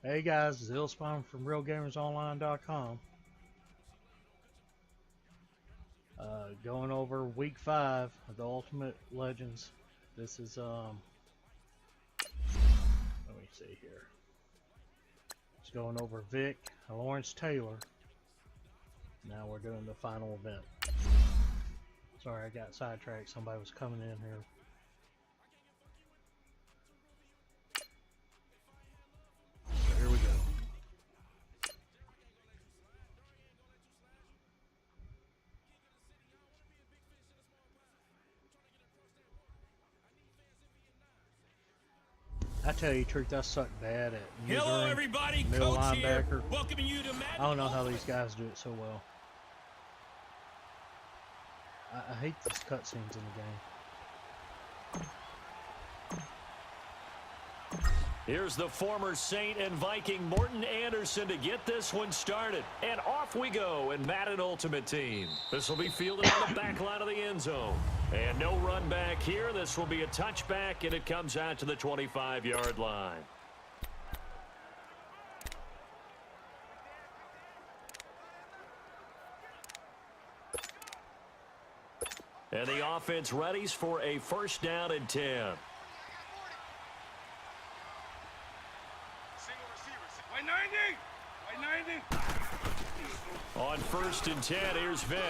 Hey guys, it's Illspawn from RealGamersOnline.com. Going over week 5 of the Ultimate Legends. This is let me see here. It's going over Vick, Taylor. Now we're doing the final event. Sorry, I got sidetracked. Somebody was coming in here. So here we go. I tell you the truth, I suck bad at Hello, everybody. middle Coach here. linebacker. Welcoming you to Madden. I don't know how these guys do it so well. I hate these cutscenes in the game. Here's the former Saint and Viking Morton Anderson to get this one started. And off we go in Madden Ultimate Team. This will be fielded on the back line of the end zone. And no run back here. This will be a touchback, and it comes out to the 25-yard line. And the offense readies for a first down and 10. On first and 10, here's Vick.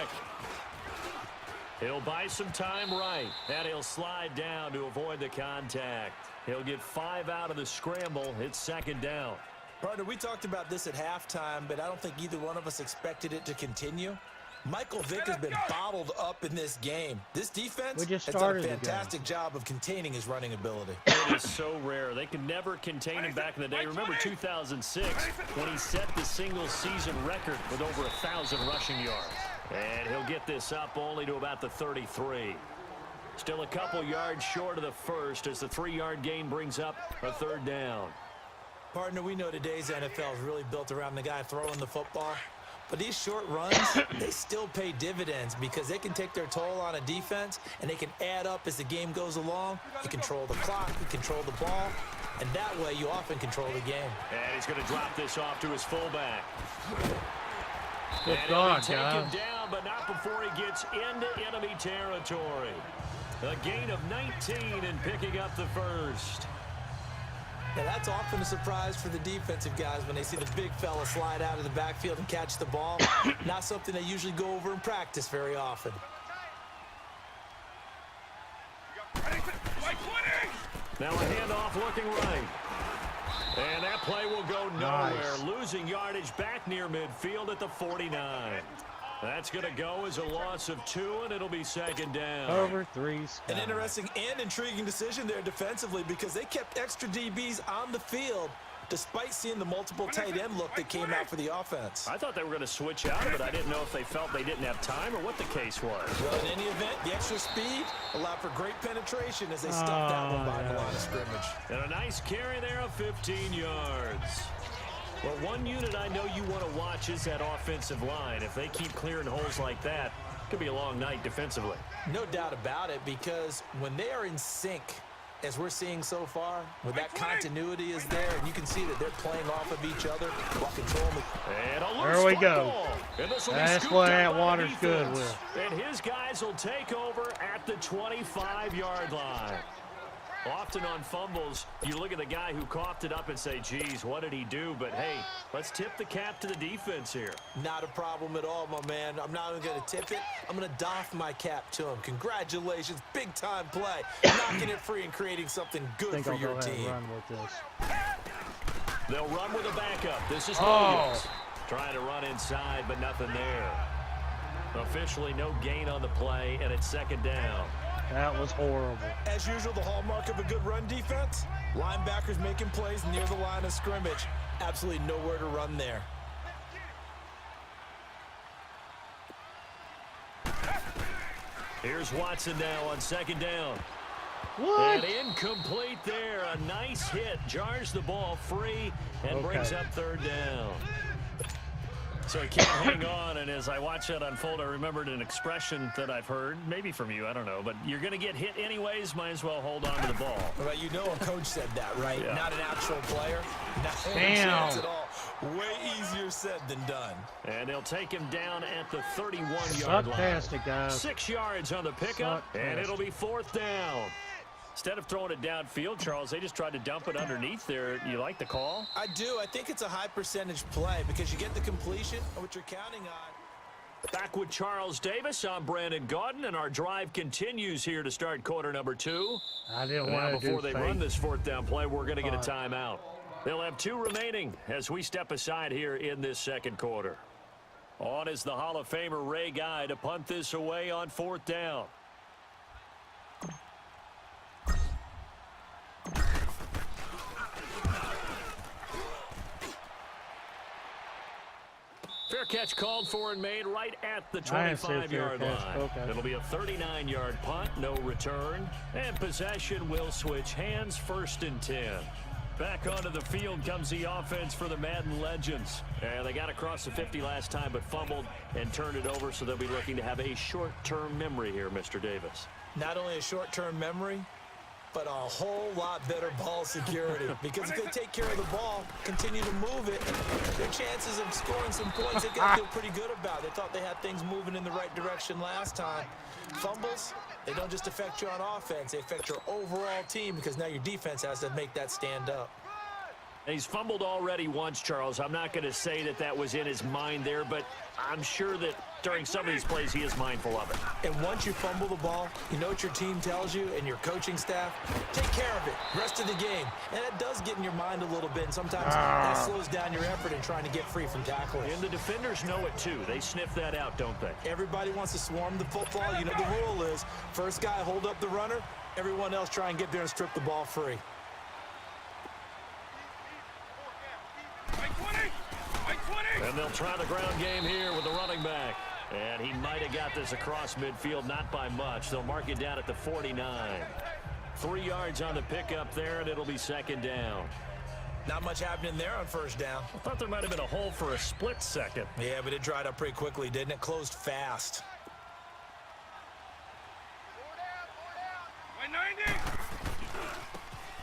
He'll buy some time right, and he'll slide down to avoid the contact. He'll get 5 out of the scramble. It's second down. Partner, we talked about this at halftime, but I don't think either one of us expected it to continue. Michael Vick has been bottled up in this game. This defense has done a fantastic job of containing his running ability. It is so rare. They could never contain him back in the day. Remember 2006 when he set the single-season record with over 1,000 rushing yards. And he'll get this up only to about the 33. Still a couple yards short of the first as the 3-yard gain brings up a third down. Partner, we know today's NFL is really built around the guy throwing the football. But these short runs, they still pay dividends because they can take their toll on a defense and they can add up as the game goes along. You control the clock, you control the ball, and that way you often control the game. And he's going to drop this off to his fullback. Good and God, he'll take him guys. down, but not before he gets into enemy territory. A gain of 19 and picking up the first. Now, that's often a surprise for the defensive guys when they see the big fella slide out of the backfield and catch the ball. Not something they usually go over in practice very often. Now a handoff looking right. And that play will go nowhere. Nice. Losing yardage back near midfield at the 49. That's going to go as a loss of 2, and it'll be second down. Over 3 An interesting and intriguing decision there defensively because they kept extra DBs on the field despite seeing the multiple tight end look that came out for the offense. I thought they were going to switch out, but I didn't know if they felt they didn't have time or what the case was. Well, in any event, the extra speed allowed for great penetration as they stuffed that one behind the line of scrimmage. And a nice carry there of 15 yards. Well, one unit I know you want to watch is that offensive line. If they keep clearing holes like that, it could be a long night defensively. No doubt about it, because when they are in sync, as we're seeing so far, when that continuity is there, and you can see that they're playing off of each other while controlling the... And a There we go. That's what Atwater's good with. And his guys will take over at the 25-yard line. Often on fumbles, you look at the guy who coughed it up and say, geez, what did he do? But, hey, let's tip the cap to the defense here. Not a problem at all, my man. I'm not even going to tip it. I'm going to doff my cap to him. Congratulations. Big-time play. Knocking it free and creating something good for your team. Run with this. They'll run with a backup. This is Lengends. Trying to run inside, but nothing there. Officially no gain on the play, and it's second down. That was horrible. As usual, the hallmark of a good run defense, linebackers making plays near the line of scrimmage. Absolutely nowhere to run there. Here's Watson now on second down. What? And incomplete there. A nice hit. Jars the ball free and brings up third down. So he can't hang on, and as I watch that unfold, I remembered an expression that I've heard, maybe from you, I don't know, but you're going to get hit anyways, might as well hold on to the ball. Well, you know a coach said that, right? Yeah. Not an actual player. Not a Damn. chance at all. Way easier said than done. And they'll take him down at the 31-yard line. Past it, guys. 6 yards on the pickup, and it'll be 4th down. Instead of throwing it downfield, Charles, they just tried to dump it underneath there. You like the call? I do. I think it's a high percentage play because you get the completion of what you're counting on. Back with Charles Davis. I'm Brandon Gaudin, and our drive continues here to start quarter number 2. I didn't Now, want to before do they fake. run this 4th down play, we're going to get a timeout. They'll have 2 remaining as we step aside here in this second quarter. On is the Hall of Famer Ray Guy to punt this away on 4th down. Fair catch called for and made right at the 25-yard line. Okay. It'll be a 39-yard punt, no return, and possession will switch hands, 1st and 10. Back onto the field comes the offense for the Madden Legends. And they got across the 50 last time but fumbled and turned it over, so they'll be looking to have a short-term memory here, Mr. Davis. Not only a short-term memory, but a whole lot better ball security. Because if they take care of the ball, continue to move it, their chances of scoring some points, they got to feel pretty good about. They thought they had things moving in the right direction last time. Fumbles, they don't just affect you on offense, they affect your overall team because now your defense has to make that stand up. And he's fumbled already once, Charles. I'm not going to say that that was in his mind there, but I'm sure that during some of these plays he is mindful of it. And once you fumble the ball, you know what your team tells you and your coaching staff? Take care of it. Rest of the game. And it does get in your mind a little bit, and sometimes that slows down your effort in trying to get free from tacklers. And the defenders know it too. They sniff that out, don't they? Everybody wants to swarm the football. You know the rule is first guy hold up the runner, everyone else try and get there and strip the ball free. And they'll try the ground game here with the running back. And he might have got this across midfield, not by much. They'll mark it down at the 49. 3 yards on the pickup there, and it'll be 2nd down. Not much happening there on 1st down. I thought there might have been a hole for a split second. Yeah, but it dried up pretty quickly, didn't it? Closed fast.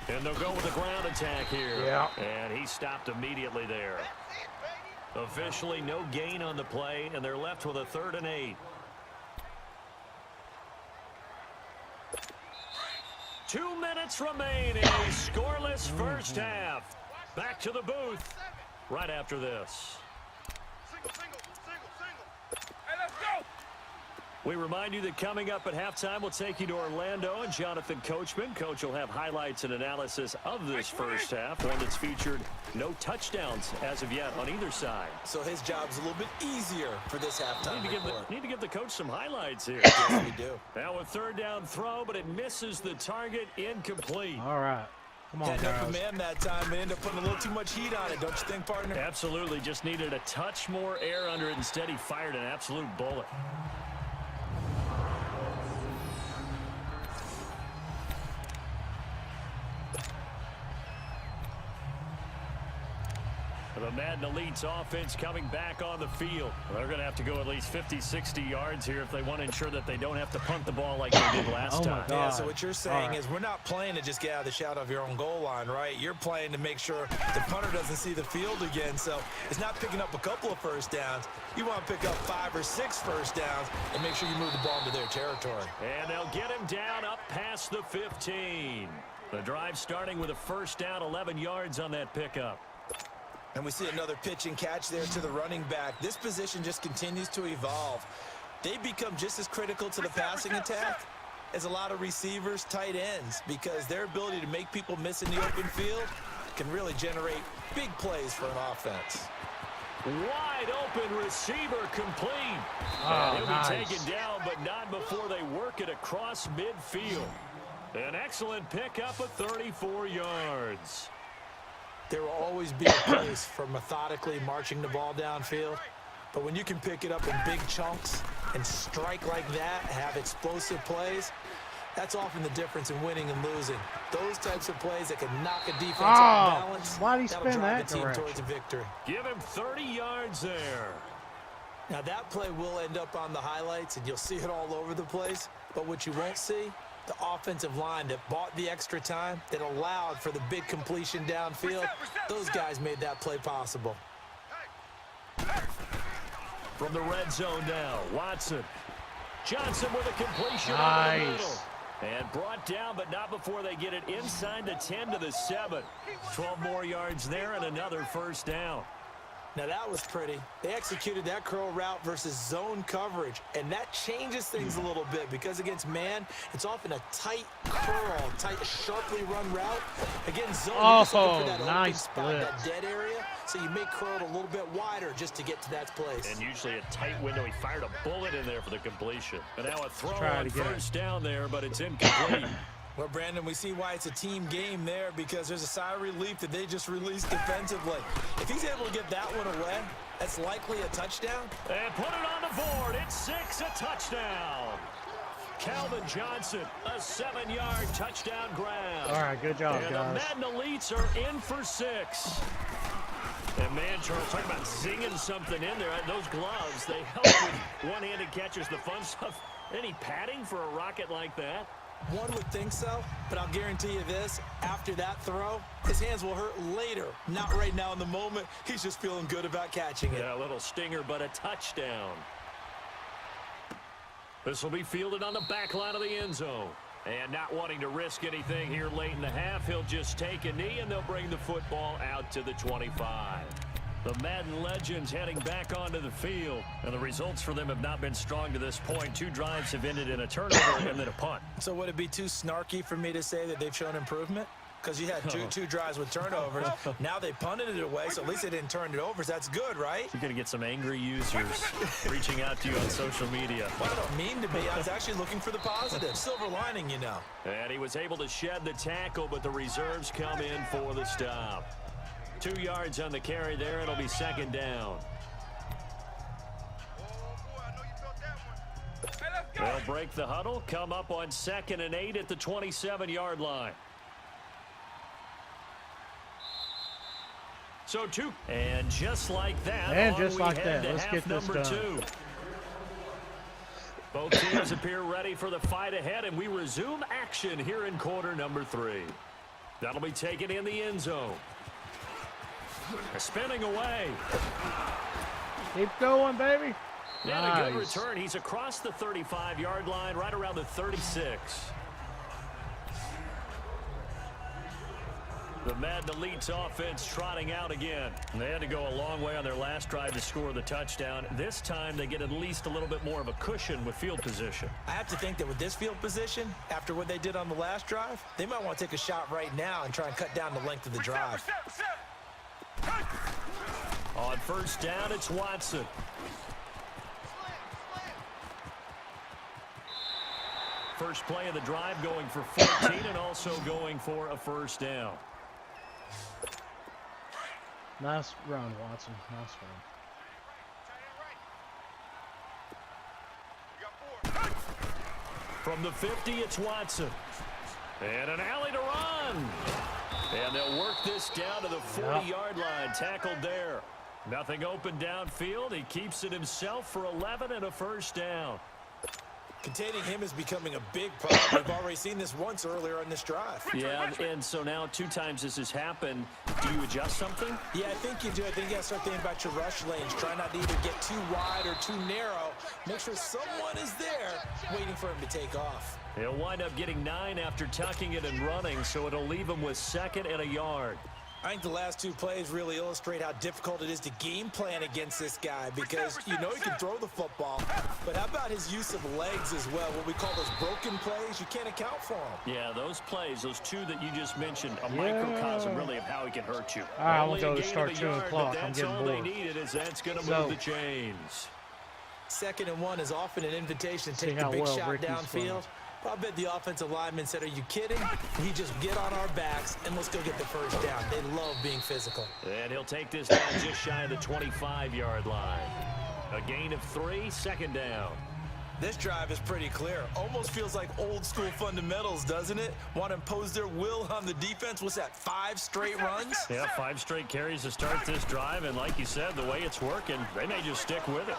And they'll go with the ground attack here. Yeah. And he stopped immediately there. Officially no gain on the play, and they're left with a 3rd and 8. 2 minutes remaining. Scoreless 1st half. Back to the booth right after this. We remind you that coming up at halftime, we'll take you to Orlando and Jonathan Coachman. Coach will have highlights and analysis of this 1st half, one that's featured no touchdowns as of yet on either side. So his job's a little bit easier for this halftime report. Need to give the coach some highlights here. Yes, we do. Now a 3rd down throw, but it misses the target, incomplete. All right. Come on, Had no guys. command that time, but ended up putting a little too much heat on it, don't you think, partner? Absolutely, just needed a touch more air under it. Instead, he fired an absolute bullet. The Madden Elite's offense coming back on the field. They're going to have to go at least 50, 60 yards here if they want to ensure that they don't have to punt the ball like they did last time. God. Yeah, so what you're saying is we're not playing to just get out of the shadow of your own goal line, right? You're playing to make sure the punter doesn't see the field again. So it's not picking up a couple of 1st downs. You want to pick up 5 or 6 1st downs and make sure you move the ball into their territory. And they'll get him down up past the 15. The drive starting with a 1st down, 11 yards on that pickup. And we see another pitch and catch there to the running back. This position just continues to evolve. They become just as critical to the passing attack as a lot of receivers, tight ends, because their ability to make people miss in the open field can really generate big plays for an offense. Wide open receiver complete. He'll Nice. be taken down, but not before they work it across midfield. An excellent pickup of 34 yards. There will always be a place for methodically marching the ball downfield. But when you can pick it up in big chunks and strike like that, have explosive plays, that's often the difference in winning and losing. Those types of plays that can knock a defense off balance, why'd he that'll spin drive that the team direction? towards a victory. Give him 30 yards there. Now that play will end up on the highlights, and you'll see it all over the place. But what you won't see The offensive line that bought the extra time, that allowed for the big completion downfield, those guys made that play possible. From the red zone now, Watson. Johnson with a completion over the middle. And brought down, but not before they get it inside the 10 to the 7. 12 more yards there and another first down. Now that was pretty. They executed that curl route versus zone coverage, and that changes things a little bit because against man, it's often a tight curl, tight, sharply run route. Against zone, you're just looking for that open spot, that dead area, so you may curl it a little bit wider just to get to that place. And usually a tight window. He fired a bullet in there for the completion. And now a throw on first down there, but it's incomplete. Well, Brandon, we see why it's a team game there because there's a sigh of relief that they just released defensively. If he's able to get that one away, that's likely a touchdown. And put it on the board. It's 6, a touchdown. Calvin Johnson, a 7-yard touchdown grab. All right, good job, and guys. And the Madden Elites are in for 6. And man, Charles, talking about zinging something in there. Those gloves, they help with one-handed catches, the fun stuff. Any padding for a rocket like that? One would think so, but I'll guarantee you this, after that throw, his hands will hurt later. Not right now in the moment. He's just feeling good about catching it. Yeah, a little stinger, but a touchdown. This will be fielded on the back line of the end zone. And not wanting to risk anything here late in the half, he'll just take a knee, and they'll bring the football out to the 25. The Madden Legends heading back onto the field. And the results for them have not been strong to this point. 2 drives have ended in a turnover and then a punt. So would it be too snarky for me to say that they've shown improvement? Because you had two drives with turnovers. Now they punted it away, so at least they didn't turn it over. So that's good, right? You're going to get some angry users reaching out to you on social media. Well, I don't mean to be. I was actually looking for the positive. Silver lining, you know. And he was able to shed the tackle, but the reserves come in for the stop. 2 yards on the carry there. It'll be second down. They'll break the huddle, come up on 2nd and 8 at the 27-yard line. So 2. And just like that, and just like that, let's get this done. 2. Both teams appear ready for the fight ahead, and we resume action here in quarter number 3. That'll be taken in the end zone. Spinning away. Keep going, baby. And a good return. He's across the 35-yard line, right around the 36. The Madden Elites offense trotting out again. And they had to go a long way on their last drive to score the touchdown. This time they get at least a little bit more of a cushion with field position. I have to think that with this field position, after what they did on the last drive, they might want to take a shot right now and try and cut down the length of the drive. On first down, it's Watson. First play of the drive going for 14 and also going for a first down. Nice run, Watson. Nice run. From the 50, it's Watson. And an alley to run. And they'll work this down to the 40-yard line. Tackled there. Nothing open downfield. He keeps it himself for 11 and a first down. Containing him is becoming a big problem. We've already seen this once earlier on this drive. Yeah, and so now 2 times this has happened. Do you adjust something? Yeah, I think you do. I think you got to start thinking about your rush lanes. Try not to either get too wide or too narrow. Make sure someone is there waiting for him to take off. He'll wind up getting 9 after tucking it and running, so it'll leave him with 2nd and a yard. I think the last 2 plays really illustrate how difficult it is to game plan against this guy because you know he can throw the football, but how about his use of legs as well? What we call those broken plays, you can't account for them. Yeah, those plays, those 2 that you just mentioned, a microcosm really of how he can hurt you. All right, we'll go to start 2 o'clock. I'm getting bored. That's all they needed is that's going to move the chains. 2nd and 1 is often an invitation to take the big shot downfield. I bet the offensive lineman said, are you kidding? He just get on our backs and let's go get the first down. They love being physical. And he'll take this down just shy of the 25-yard line. A gain of 3, 2nd down. This drive is pretty clear. Almost feels like old school fundamentals, doesn't it? Want to impose their will on the defense. What's that, 5 straight runs? Yeah, 5 straight carries to start this drive. And like you said, the way it's working, they may just stick with it.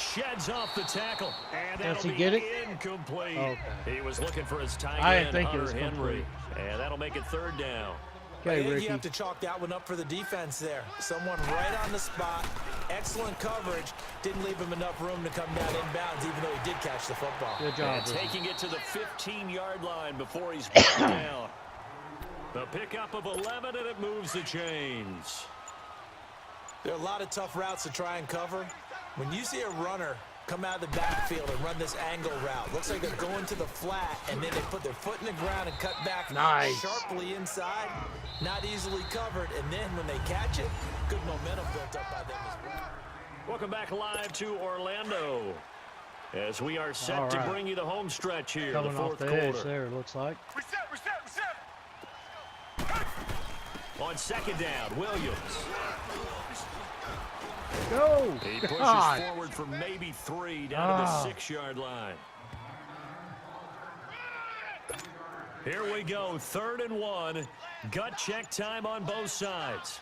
Sheds off the tackle. And Does that'll he get be it? incomplete. Okay. He was looking for his tight I end, didn't think it Hunter was Henry. complete. And that'll make it 3rd down. Okay, You Ricky. have to chalk that one up for the defense there. Someone right on the spot. Excellent coverage. Didn't leave him enough room to come down inbounds, even though he did catch the football. Good job, And Ricky. taking it to the 15-yard line before he's brought down. The pickup of 11, and it moves the chains. There are a lot of tough routes to try and cover. When you see a runner come out of the backfield and run this angle route, looks like they're going to the flat, and then they put their foot in the ground and cut back sharply inside. Not easily covered, and then when they catch it, good momentum built up by them as well. Welcome back live to Orlando as we are set to bring you the home stretch here, Coming the 4th off the quarter. edge there, it looks like. Reset. On 2nd down, Williams. Go! He pushes God. forward for maybe 3 down to the 6-yard line. Here we go, 3rd and 1. Gut check time on both sides.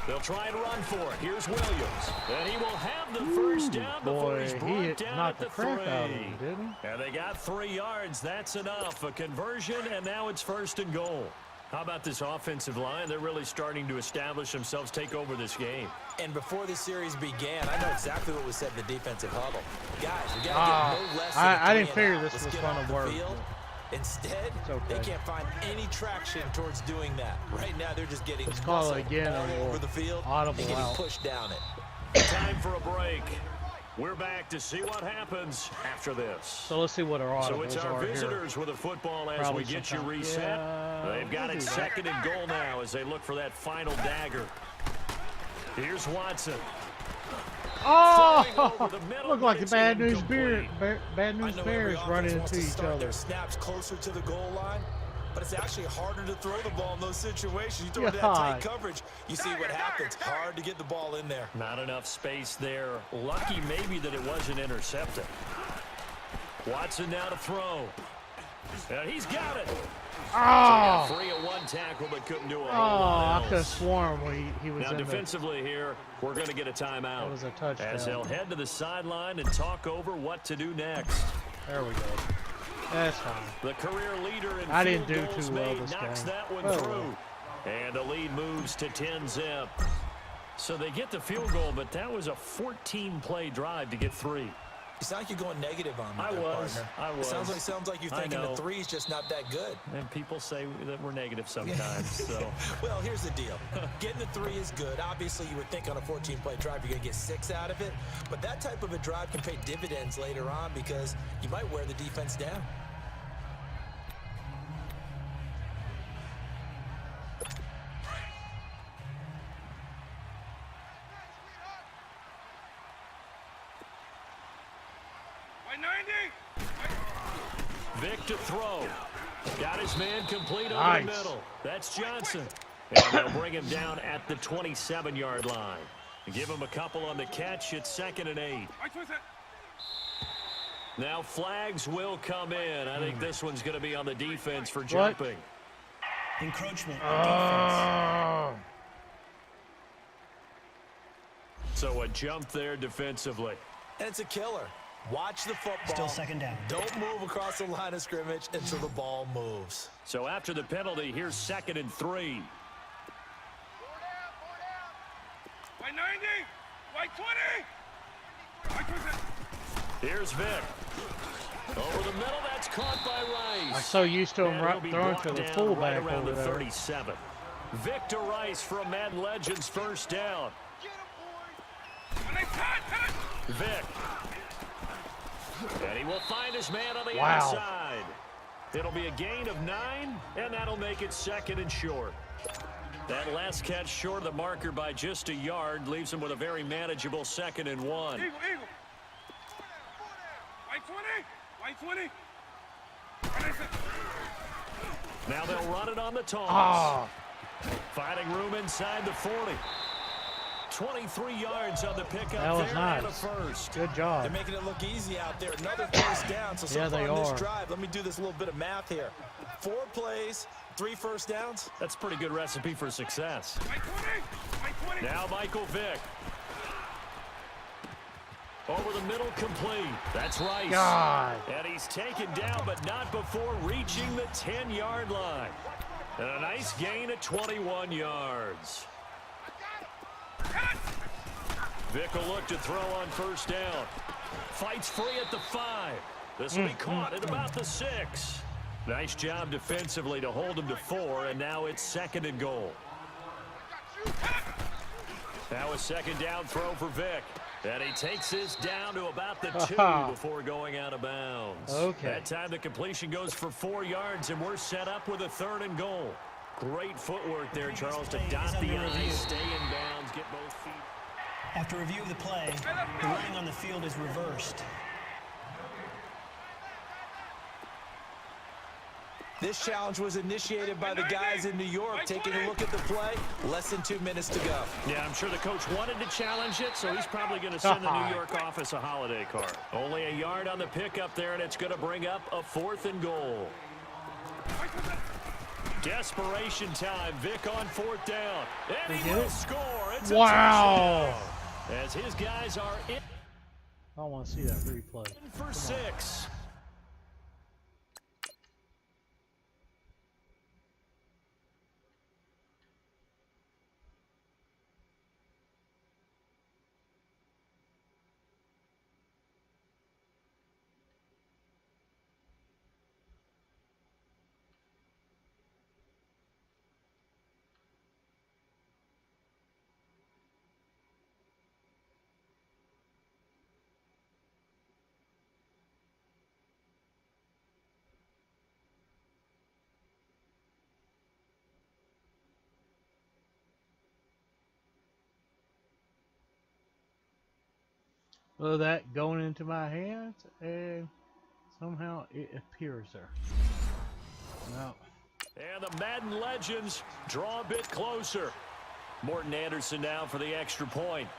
They'll try and run for it. Here's Williams. And he will have the first down before he's brought down at the 3. Out of him, didn't he? And they got 3 yards. That's enough. A conversion, and now it's 1st and goal. How about this offensive line? They're really starting to establish themselves, take over this game. And before the series began, I know exactly what was said in the defensive huddle. Guys, we got to get no less than I didn't 3 and figure out. this Let's was get gonna off the work. field. Instead, okay. they can't find any traction towards doing that. Right now, they're just getting Let's call it muscled again, all and we'll over the field audible and getting out. pushed down it. Time for a break. We're back to see what happens after this. So let's see what our audibles So it's our are visitors here. with the football as Probably we get you sometime. reset. Yeah, They've got we'll it do that. 2nd and goal now as they look for that final dagger. Here's Watson. Throwing over the middle, Look like the it's Bad News incomplete. Bad News Bears running into each other. Their snaps closer to the goal line, but it's actually harder to throw the ball in those situations. You throw that tight coverage, you see what happens. Hard to get the ball in there. Not enough space there. Lucky maybe that it wasn't intercepted. Watson now to throw. And he's got it. Oh, 3 at 1 tackle, but couldn't do a whole I lot could have else. sworn he was Now in defensively here, we're going to get a timeout. That was a touchdown. As they'll head to the sideline and talk over what to do next. There we go. That's fine. The career leader in I field didn't do goals too well made this knocks game. that one Oh, through. well. And the lead moves to 10-zip. So they get the field goal, but that was a 14-play drive to get 3. You sound like you're going negative on me, I was. partner. It sounds like you're thinking the 3's just not that good. And people say that we're negative sometimes. So Well, here's the deal. Getting the 3 is good. Obviously, you would think on a 14-play drive you're going to get 6 out of it. But that type of a drive can pay dividends later on because you might wear the defense down. Vick to throw. Got his man complete over Nice. the middle. That's Johnson. And they'll bring him down at the 27-yard line. Give him a couple on the catch. It's 2nd and 8. Now flags will come in. I think this one's going to be on the defense for jumping. Encroachment on defense. So a jump there defensively. And it's a killer. Watch the football. Still 2nd down. Don't move across the line of scrimmage until the ball moves. So after the penalty, here's 2nd and 3. White 90, white 20. Here's Vick. Over the middle, that's caught by Rice. I'm so used to him And he'll be throwing brought to the down fullback right around over the there. 37. Vick to Rice for a Madden Legends first down. Vick. And he will find his man on the outside. It'll be a gain of 9, and that'll make it 2nd and short. That last catch short of the marker by just a yard leaves him with a very manageable 2nd and 1. Eagle. White 20. Now they'll run it on the toss. Oh, Finding room inside the 40. 23 yards on the pickup that was there and a nice. first. Good They're job. making it look easy out there. Another first down. So Yeah, far they on this are. drive, let me do this little bit of math here. 4 plays, 3 first downs. That's a pretty good recipe for success. White 20. Now Michael Vick. Over the middle, complete. That's Rice. God. And he's taken down, but not before reaching the 10-yard line. And a nice gain of 21 yards. Vick will look to throw on first down. Fights free at the 5. This will be caught at about the 6. Nice job defensively to hold him to 4, and now it's 2nd and goal. Now a 2nd down throw for Vick. And he takes this down to about the 2 before going out of bounds. Okay. That time the completion goes for 4 yards, and we're set up with a 3rd and goal. Great footwork there, Charles, to dot the I, stay in bounds, get both feet. After review of the play, the running on the field is reversed. This challenge was initiated by the guys in New York. Taking a look at the play, less than 2 minutes to go. Yeah, I'm sure the coach wanted to challenge it, so he's probably going to send the New York office a holiday card. Only a yard on the pickup there, and it's going to bring up a 4th and goal. Desperation time. Vick on 4th down. And he will score. It's a touchdown. As his guys are in. I want to see that replay. For 6. Well, that going into my hands, and somehow it appears there. No. And the Madden Legends draw a bit closer. Morton Anderson now for the extra point.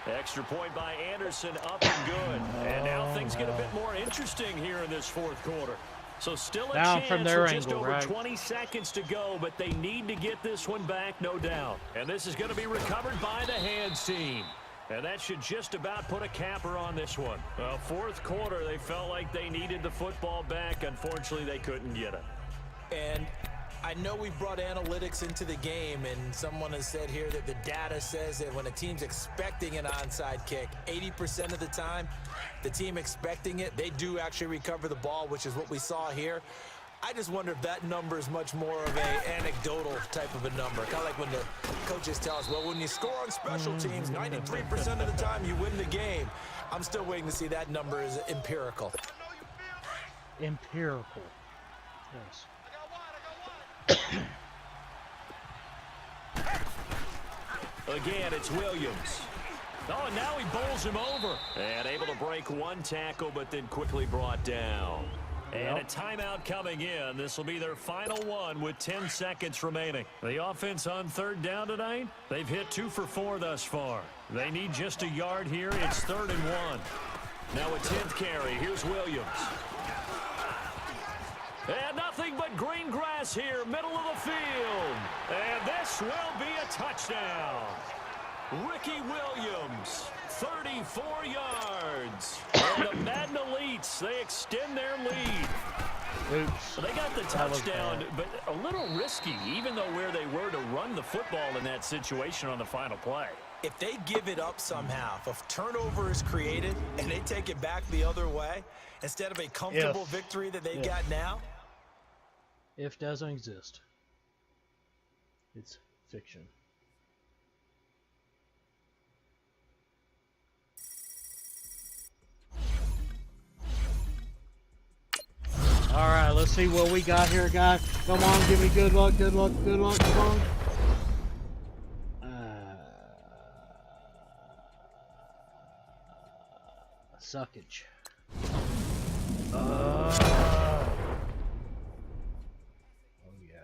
Extra point by Anderson, up and good. And now things get a bit more interesting here in this 4th quarter. So still a Down chance from their with just angle, over right? 20 seconds to go, but they need to get this one back, no doubt. And this is going to be recovered by the hands team. And that should just about put a capper on this one. 4th quarter, they felt like they needed the football back. Unfortunately, they couldn't get it. And I know we brought analytics into the game, and someone has said here that the data says that when a team's expecting an onside kick, 80% of the time, the team expecting it, they do actually recover the ball, which is what we saw here. I just wonder if that number is much more of a anecdotal type of a number. Kind of like when the coaches tell us, well, when you score on special teams, 93% of the time you win the game. I'm still waiting to see that number is empirical. Empirical. Yes. Again, it's Williams. Oh, and now he bowls him over. And able to break one tackle, but then quickly brought down. And a timeout coming in. This will be their final one with 10 seconds remaining. The offense on 3rd down tonight, they've hit 2 for 4 thus far. They need just a yard here. It's 3rd and 1. Now a 10th carry. Here's Williams. And nothing but green grass here, middle of the field. And this will be a touchdown. Ricky Williams, 34 yards. And the Madden Elites, they extend their lead. Oops. They got the touchdown, but a little risky, even though where they were to run the football in that situation on the final play. If they give it up somehow, if a turnover is created and they take it back the other way, instead of a comfortable victory that they got now. If doesn't exist. It's fiction. All right, let's see what we got here, guys. Come on, give me good luck, good luck, good luck. Come on. Suckage. Oh, yeah.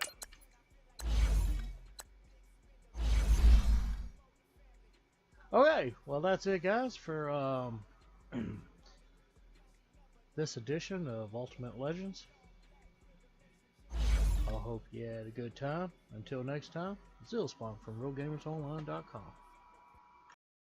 Okay, well, that's it, guys, for this edition of Ultimate Legends. I hope you had a good time. Until next time, Zillspawn from RealGamersOnline.com.